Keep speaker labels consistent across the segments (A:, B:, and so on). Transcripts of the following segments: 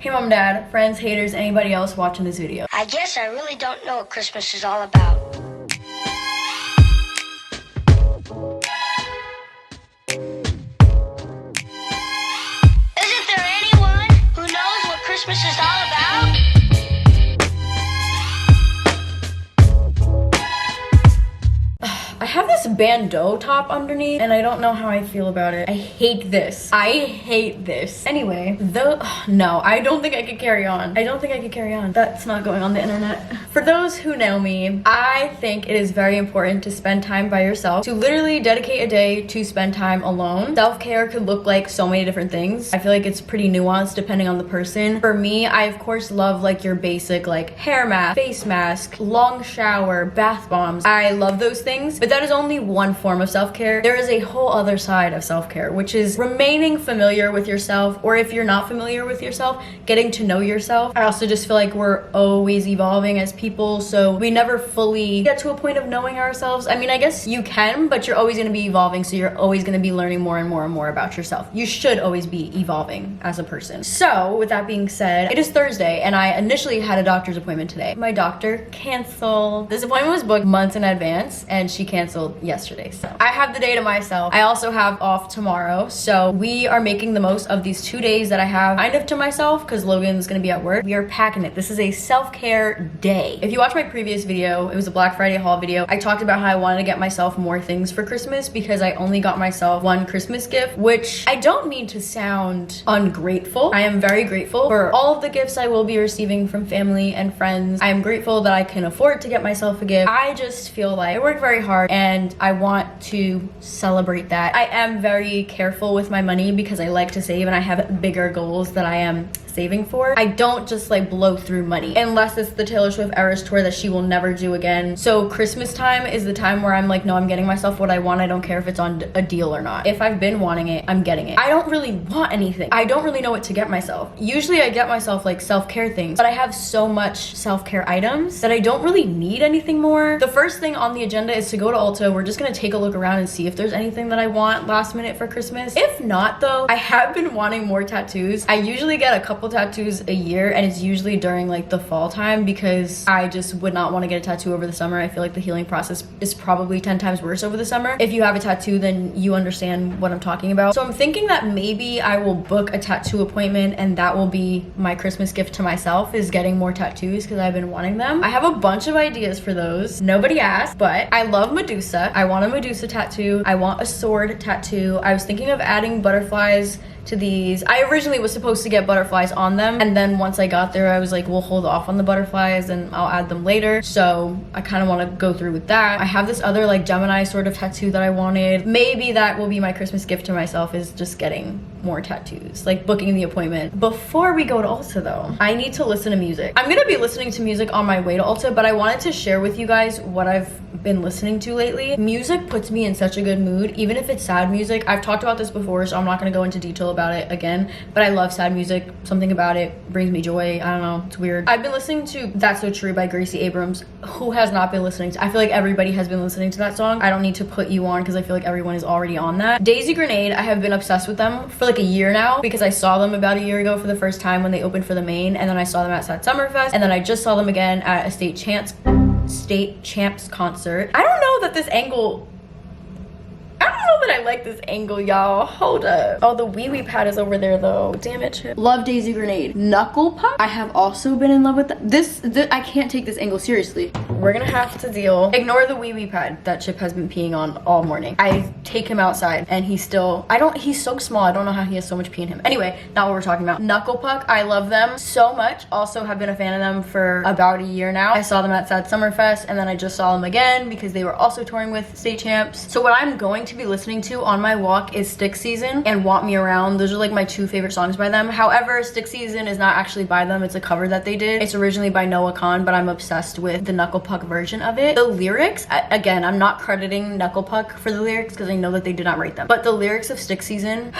A: Hey mom, dad, friends, haters, anybody else watching this video.
B: I guess I really don't know what Christmas is all about. Isn't there anyone who knows what Christmas is all about?
A: I have this bandeau top underneath and I don't know how I feel about it. I hate this. Anyway, no, I don't think I could carry on. That's not going on the internet. For those who know me, I think it is very important to spend time by yourself, to literally dedicate a day to spend time alone. Self-care could look like so many different things. I feel like it's pretty nuanced depending on the person. For me, I of course love like your basic like hair mask, face mask, long shower, bath bombs. I love those things, but that is only one form of self-care. There is a whole other side of self-care, which is remaining familiar with yourself, or if you're not familiar with yourself, getting to know yourself. I also just feel like we're always evolving as people, so we never fully get to a point of knowing ourselves. I mean, I guess you can, but you're always going to be evolving, so you're always going to be learning more and more and more about yourself. You should always be evolving as a person. So with that being said, it is Thursday and I initially had a doctor's appointment today. My doctor canceled. This appointment was booked months in advance and she canceled yesterday, so I have the day to myself. I also have off tomorrow, so we are making the most of these 2 days that I have kind of to myself because Logan's gonna be at work. We are packing it. This is a self-care day. If you watch my previous video, it was a Black Friday haul video. I talked about how I wanted to get myself more things for Christmas because I only got myself one Christmas gift, which I don't mean to sound ungrateful. I am very grateful for all of the gifts I will be receiving from family and friends. I am grateful that I can afford to get myself a gift. I just feel like I work very hard and I want to celebrate that. I am very careful with my money because I like to save and I have bigger goals that I am saving for. I don't just like blow through money unless it's the Taylor Swift Eras tour that she will never do again. So Christmas time is the time where I'm like, no, I'm getting myself what I want. I don't care if it's on a deal or not. If I've been wanting it, I'm getting it. I don't really want anything. I don't really know what to get myself. Usually I get myself like self-care things, but I have so much self-care items that I don't really need anything more. The first thing on the agenda is to go to Ulta. We're just gonna take a look around and see if there's anything that I want last minute for Christmas. If not though, I have been wanting more tattoos. I usually get a couple tattoos a year and it's usually during like the fall time because I just would not want to get a tattoo over the summer. I feel like the healing process is probably 10 times worse over the summer. If you have a tattoo, then you understand what I'm talking about. So I'm thinking that maybe I will book a tattoo appointment and that will be my Christmas gift to myself, is getting more tattoos because I've been wanting them. I have a bunch of ideas for those. Nobody asked, but I love Medusa. I want a Medusa tattoo. I want a sword tattoo. I was thinking of adding butterflies to these. I originally was supposed to get butterflies on them, and then once I got there I was like, we'll hold off on the butterflies and I'll add them later. So I kind of want to go through with that. I have this other like Gemini sort of tattoo that I wanted. Maybe that will be my Christmas gift to myself, is just getting more tattoos, like booking the appointment. Before we go to Ulta though, I need to listen to music. I'm gonna be listening to music on my way to Ulta, but I wanted to share with you guys what I've been listening to lately. Music puts me in such a good mood, even if it's sad music. I've talked about this before, so I'm not gonna go into detail about it again, but I love sad music. Something about it brings me joy. I don't know, it's weird. I've been listening to That's So True by Gracie Abrams. Who has not been listening to? I feel like everybody has been listening to that song. I don't need to put you on because I feel like everyone is already on that. Daisy Grenade, I have been obsessed with them for like a year now because I saw them about a year ago for the first time when they opened for the Main, and then I saw them at Sad Summerfest, and then I just saw them again at a State Champs concert. I don't know that this angle, I don't know that I like this angle, y'all. Hold up. Oh, the wee wee pad is over there though. Damn it, Chip. Love Daisy Grenade. Knuckle Puck, I have also been in love with that. This I can't take this angle seriously. We're gonna have to deal. Ignore the wee wee pad that Chip has been peeing on all morning. I take him outside and he's still, he's so small. I don't know how he has so much pee in him. Anyway, not what we're talking about. Knuckle Puck, I love them so much. Also have been a fan of them for about a year now. I saw them at Sad Summerfest and then I just saw them again because they were also touring with State Champs. So what I'm going to be listening to on my walk is Stick Season and Want Me Around. Those are like my two favorite songs by them. However, Stick Season is not actually by them. It's a cover that they did. It's originally by Noah Kahan, but I'm obsessed with the Knuckle Puck version of it. The lyrics, again, I'm not crediting Knuckle Puck for the lyrics because I know that they did not write them, but the lyrics of Stick Season,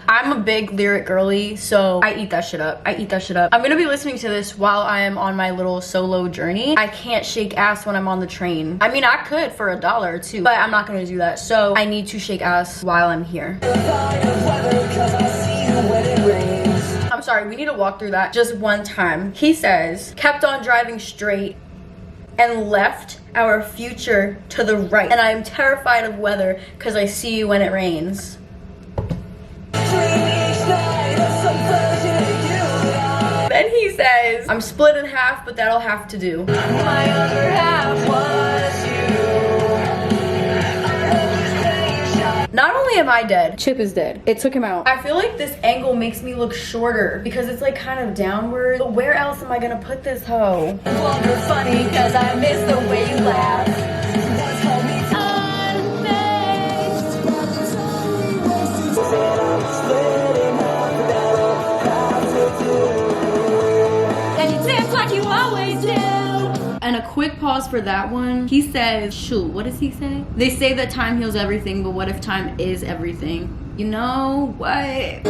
A: I'm a big lyric girly, so I eat that shit up. I'm gonna be listening to this while I am on my little solo journey. I can't shake ass when I'm on the train. I mean, I could for $1 or $2, but I'm not gonna do that. So I need to shake ass while I'm here. I'm sorry, we need to walk through that just one time. He says, kept on driving straight and left our future to the right. And I am terrified of weather because I see you when it rains. Then he says, I'm split in half, but that'll have to do. My other half was you. Not only am I dead, Chip is dead. It took him out. I feel like this angle makes me look shorter because it's like kind of downward. But where else am I gonna put this hoe? Well, you're funny because I miss the way you laugh. And a quick pause for that one. He says, shoot, what does he say? They say that time heals everything, but what if time is everything? You know what? I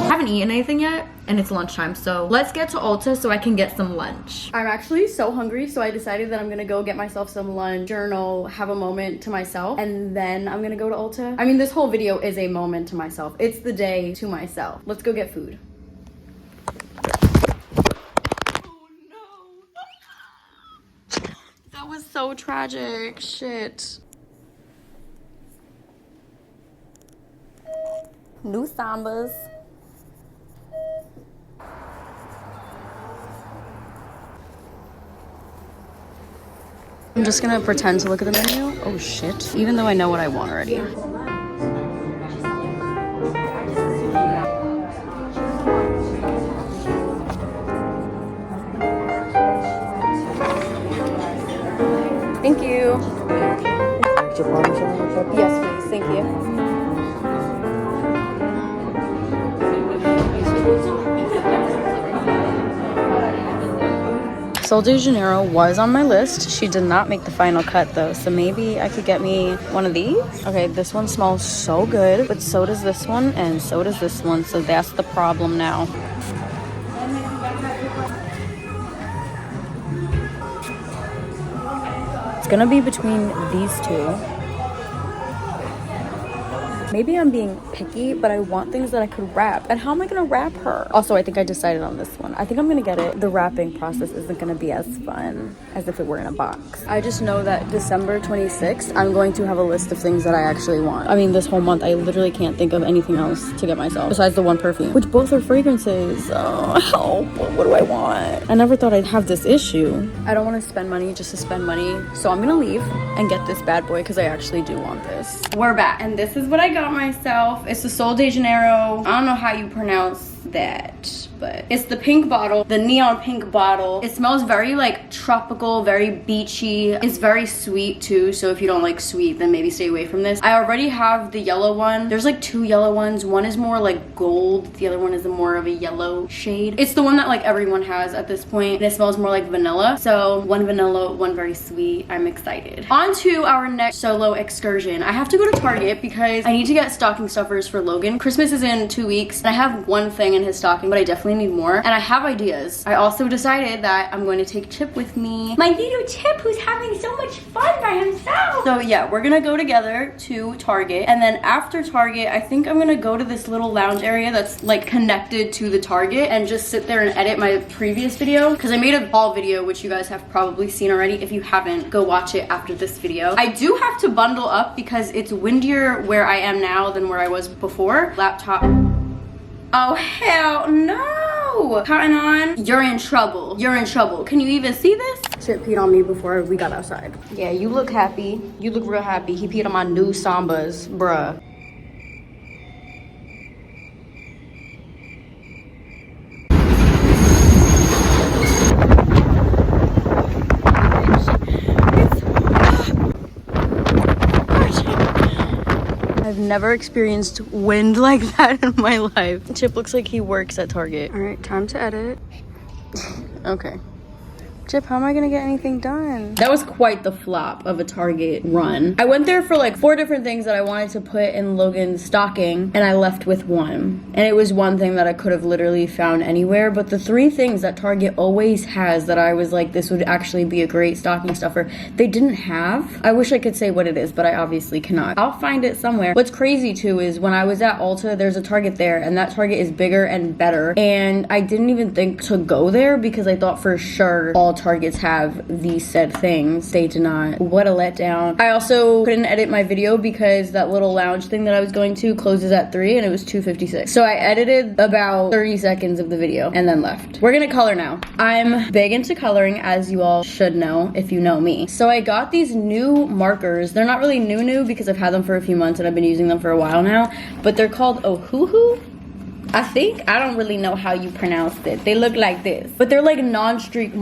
A: haven't eaten anything yet, and it's lunchtime, so let's get to Ulta so I can get some lunch. I'm actually so hungry, so I decided that I'm gonna go get myself some lunch, journal, have a moment to myself, and then I'm gonna go to Ulta. I mean, this whole video is a moment to myself. It's the day to myself. Let's go get food. That was so tragic. Shit. New sambas. I'm just gonna pretend to look at the menu. Oh shit. Even though I know what I want already. Thank you. Yes, please. Thank you. Sol de Janeiro was on my list. She did not make the final cut though, so maybe I could get me one of these. Okay, this one smells so good, but so does this one, and so does this one, so that's the problem now. It's gonna be between these two. Maybe I'm being picky, but I want things that I could wrap. And how am I gonna wrap her? Also, I think I decided on this one. I think I'm gonna get it. The wrapping process isn't gonna be as fun as if it were in a box. I just know that December 26th, I'm going to have a list of things that I actually want. I mean, this whole month, I literally can't think of anything else to get myself besides the one perfume, which both are fragrances. Oh, help. What do I want? I never thought I'd have this issue. I don't want to spend money just to spend money. So I'm gonna leave and get this bad boy because I actually do want this. We're back. And this is what I got myself. It's the Sol de Janeiro. I don't know how you pronounce that, but it's the pink bottle, the neon pink bottle. It smells very like tropical, very beachy. It's very sweet too, so if you don't like sweet, then maybe stay away from this. I already have the yellow one. There's like two yellow ones. One is more like gold, the other one is more of a yellow shade. It's the one that like everyone has at this point, and it smells more like vanilla. So one vanilla, one very sweet. I'm excited. On to our next solo excursion. I have to go to Target because I need to get stocking stuffers for Logan. Christmas is in 2 weeks, and I have one thing in his stocking, but I definitely need more, and I have ideas. I also decided that I'm going to take Chip with me, my little Chip who's having so much fun by himself. So yeah, we're gonna go together to Target, and then after Target, I think I'm gonna go to this little lounge area that's like connected to the Target and just sit there and edit my previous video, because I made a haul video, which you guys have probably seen already. If you haven't, go watch it after this video. I do have to bundle up because it's windier where I am now than where I was before. Laptop. Oh, hell no! Cotton on. You're in trouble. You're in trouble. Can you even see this? Chip peed on me before we got outside. Yeah, you look happy. You look real happy. He peed on my new Sambas, bruh. I've never experienced wind like that in my life. Chip looks like he works at Target. All right, time to edit. Okay. Jip, how am I gonna get anything done? That was quite the flop of a Target run. I went there for like 4 different things that I wanted to put in Logan's stocking, and I left with one. And it was one thing that I could have literally found anywhere, but the 3 things that Target always has that I was like, this would actually be a great stocking stuffer, they didn't have. I wish I could say what it is, but I obviously cannot. I'll find it somewhere. What's crazy too is when I was at Ulta, there's a Target there, and that Target is bigger and better, and I didn't even think to go there because I thought for sure all Targets have these said things. They did not. What a letdown. I also couldn't edit my video because that little lounge thing that I was going to closes at 3 and it was 2:56. So I edited about 30 seconds of the video and then left. We're gonna color now. I'm big into coloring, as you all should know if you know me. So I got these new markers. They're not really new because I've had them for a few months and I've been using them for a while now, but they're called Ohuhu. I think. I don't really know how you pronounce it. They look like this, but they're like non-streak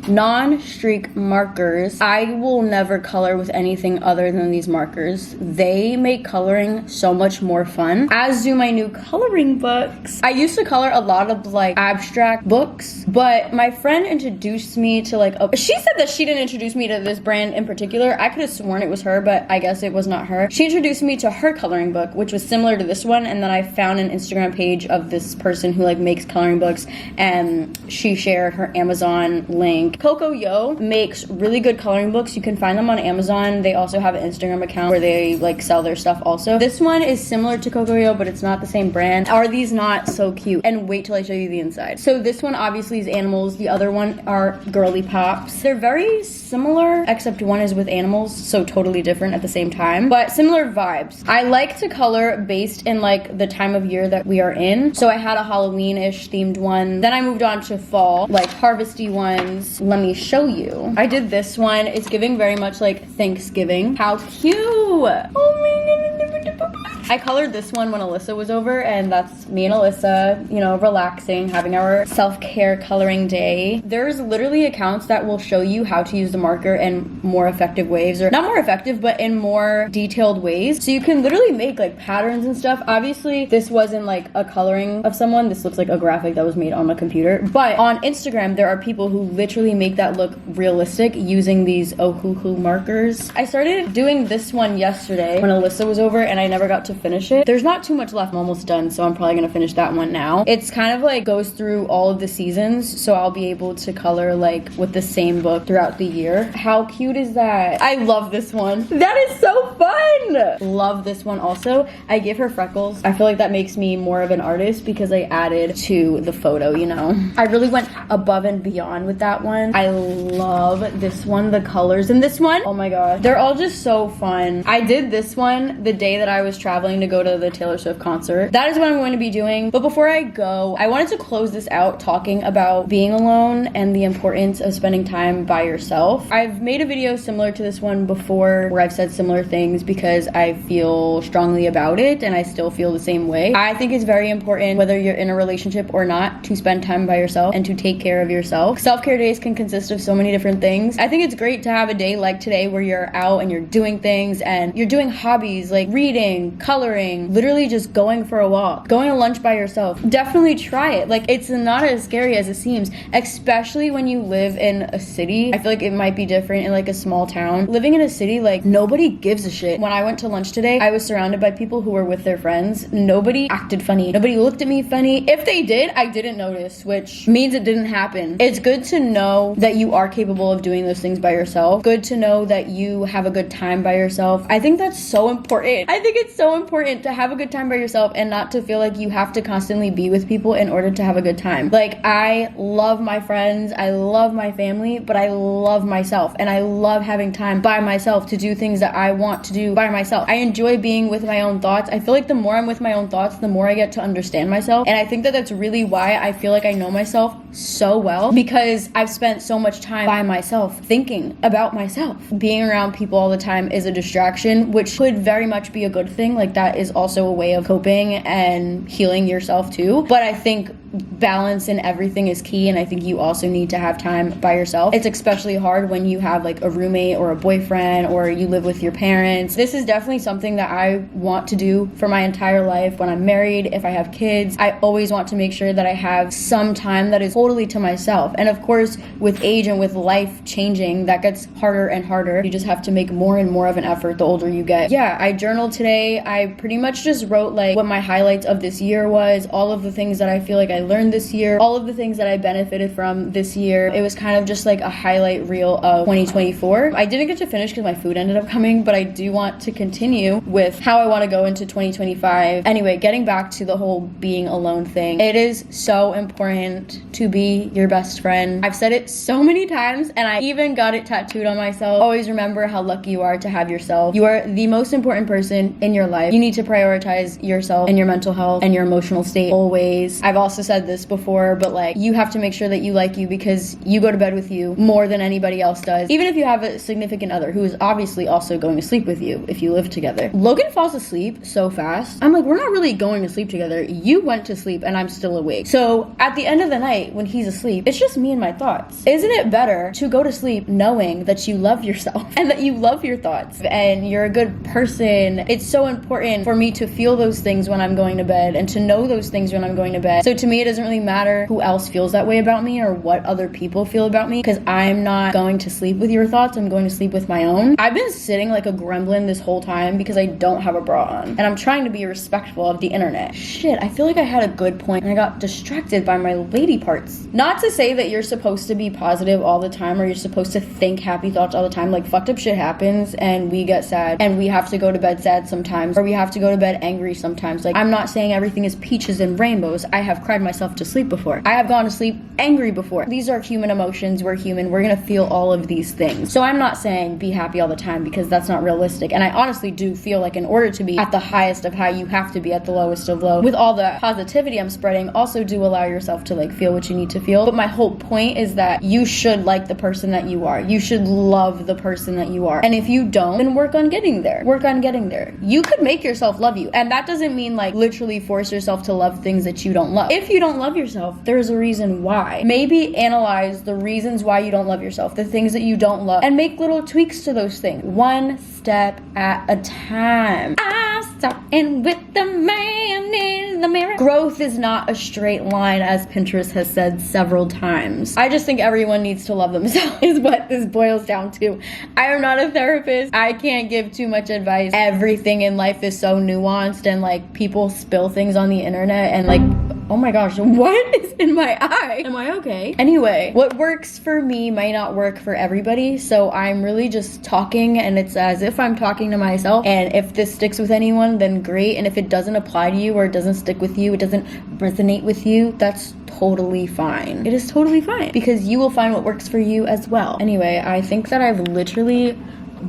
A: non-streak markers. I will never color with anything other than these markers. They make coloring so much more fun, as do my new coloring books. I used to color a lot of like abstract books, but my friend introduced me to like she said that she didn't introduce me to this brand in particular. I could have sworn it was her, but I guess it was not her. She introduced me to her coloring book, which was similar to this one, and then I found an Instagram page of this person who like makes coloring books, and she shared her Amazon link. Coco Yo makes really good coloring books. You can find them on Amazon. They also have an Instagram account where they like sell their stuff also. This one is similar to Coco Yo, but it's not the same brand. Are these not so cute? And wait till I show you the inside. So this one obviously is animals. The other one are girly pops. They're very similar, except one is with animals, so totally different at the same time, but similar vibes. I like to color based in like the time of year that we are in. So I had a Halloween-ish themed one. Then I moved on to fall, like harvesty ones. Let me show you. I did this one. It's giving very much like Thanksgiving. How cute! Oh my god. I colored this one when Alyssa was over, and that's me and Alyssa, you know, relaxing, having our self-care coloring day. There's literally accounts that will show you how to use the marker in more effective ways, or not more effective, but in more detailed ways. So you can literally make like patterns and stuff. Obviously, this wasn't like a coloring of someone. This looks like a graphic that was made on a computer. But on Instagram, there are people who literally make that look realistic using these Ohuhu markers. I started doing this one yesterday when Alyssa was over, and I never got to finish it. There's not too much left. I'm almost done, so I'm probably gonna finish that one now. It's kind of like goes through all of the seasons, so I'll be able to color like with the same book throughout the year. How cute is that? I love this one. That is so fun. Love this one also. I give her freckles. I feel like that makes me more of an artist because I added to the photo, you know. I really went above and beyond with that one. I love this one. The colors in this one, oh my god, they're all just so fun. I did this one the day that I was traveling to go to the Taylor Swift concert. That is what I'm going to be doing. But before I go, I wanted to close this out talking about being alone and the importance of spending time by yourself. I've made a video similar to this one before where I've said similar things because I feel strongly about it, and I still feel the same way. I think it's very important, whether you're in a relationship or not, to spend time by yourself and to take care of yourself. Self-care days can consist of so many different things. I think it's great to have a day like today where you're out and you're doing things and you're doing hobbies like reading, coloring, literally just going for a walk, going to lunch by yourself. Definitely try it. Like, it's not as scary as it seems, especially when you live in a city. I feel like it might be different in like a small town. Living in a city, like, nobody gives a shit. When I went to lunch today, I was surrounded by people who were with their friends. Nobody acted funny. Nobody looked at me funny. If they did, I didn't notice, which means it didn't happen. It's good to know that you are capable of doing those things by yourself. Good to know that you have a good time by yourself. I think that's so important. I think it's so important to have a good time by yourself and not to feel like you have to constantly be with people in order to have a good time. Like, I love my friends, I love my family, but I love myself, and I love having time by myself to do things that I want to do by myself. I enjoy being with my own thoughts. I feel like the more I'm with my own thoughts, the more I get to understand myself, and I think that that's really why I feel like I know myself so well, because I've spent so much time by myself thinking about myself. Being around people all the time is a distraction, which could very much be a good thing. Like, that is also a way of coping and healing yourself too. But I think balance in everything is key, and I think you also need to have time by yourself. It's especially hard when you have like a roommate or a boyfriend or you live with your parents. This is definitely something that I want to do for my entire life. When I'm married, if I have kids, I always want to make sure that I have some time that is totally to myself. And of course, with age and with life changing, that gets harder and harder. You just have to make more and more of an effort the older you get. Yeah, I journaled today. I pretty much just wrote like what my highlights of this year was, all of the things that I feel like I learned this year, all of the things that I benefited from this year. It was kind of just like a highlight reel of 2024. I didn't get to finish because my food ended up coming, but I do want to continue with how I want to go into 2025. Anyway, getting back to the whole being alone thing, it is so important to be your best friend. I've said it so many times, and I even got it tattooed on myself. Always remember how lucky you are to have yourself. You are the most important person in your life. You need to prioritize yourself and your mental health and your emotional state always. I've also said this before, but like, you have to make sure that you like you because you go to bed with you more than anybody else does. Even if you have a significant other who is obviously also going to sleep with you if you live together. Logan falls asleep so fast. I'm like, we're not really going to sleep together. You went to sleep and I'm still awake. So at the end of the night when he's asleep, it's just me and my thoughts. Isn't it better to go to sleep knowing that you love yourself and that you love your thoughts and you're a good person? It's so important for me to feel those things when I'm going to bed and to know those things when I'm going to bed. So to me, it doesn't really matter who else feels that way about me or what other people feel about me, because I'm not going to sleep with your thoughts. I'm going to sleep with my own. I've been sitting like a gremlin this whole time because I don't have a bra on, and I'm trying to be respectful of the internet. Shit, I feel like I had a good point and I got distracted by my lady parts. Not to say that you're supposed to be positive all the time or you're supposed to think happy thoughts all the time. Like, fucked up shit happens and we get sad and we have to go to bed sad sometimes, or we have to go to bed angry sometimes. Like, I'm not saying everything is peaches and rainbows. I have cried myself to sleep before. I have gone to sleep angry before. These are human emotions. We're human. We're gonna feel all of these things. So I'm not saying be happy all the time because that's not realistic. And I honestly do feel like in order to be at the highest of high, you have to be at the lowest of low. With all the positivity I'm spreading, also do allow yourself to like feel what you need to feel. But my whole point is that you should like the person that you are. You should love the person that you are. And if you don't, then work on getting there. Work on getting there. You could make yourself love you. And that doesn't mean like literally force yourself to love things that you don't love. If you don't love yourself, there's a reason why. Maybe analyze the reasons why you don't love yourself, the things that you don't love, and make little tweaks to those things. One step at a time. I'm starting with the man in the mirror. Growth is not a straight line, as Pinterest has said several times. I just think everyone needs to love themselves is what this boils down to. I am not a therapist. I can't give too much advice. Everything in life is so nuanced, and like people spill things on the internet and like, oh my gosh, what is in my eye? Am I okay? Anyway, what works for me might not work for everybody, so I'm really just talking, and it's as if I'm talking to myself, and if this sticks with anyone, then great, and if it doesn't apply to you or it doesn't stick with you, it doesn't resonate with you, that's totally fine. It is totally fine, because you will find what works for you as well. Anyway, I think that I've literally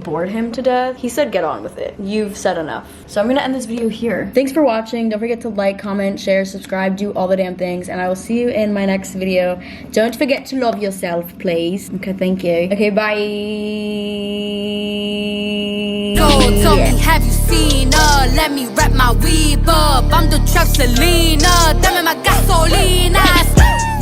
A: bored him to death. He said get on with it. You've said enough. So I'm gonna end this video here. Thanks for watching. Don't forget to like, comment, share, subscribe, do all the damn things, and I will see you in my next video. Don't forget to love yourself, please. Okay, thank you. Okay, bye.
C: Tell me, have you seen her? Let me wrap my weave up. I'm the trap Selena.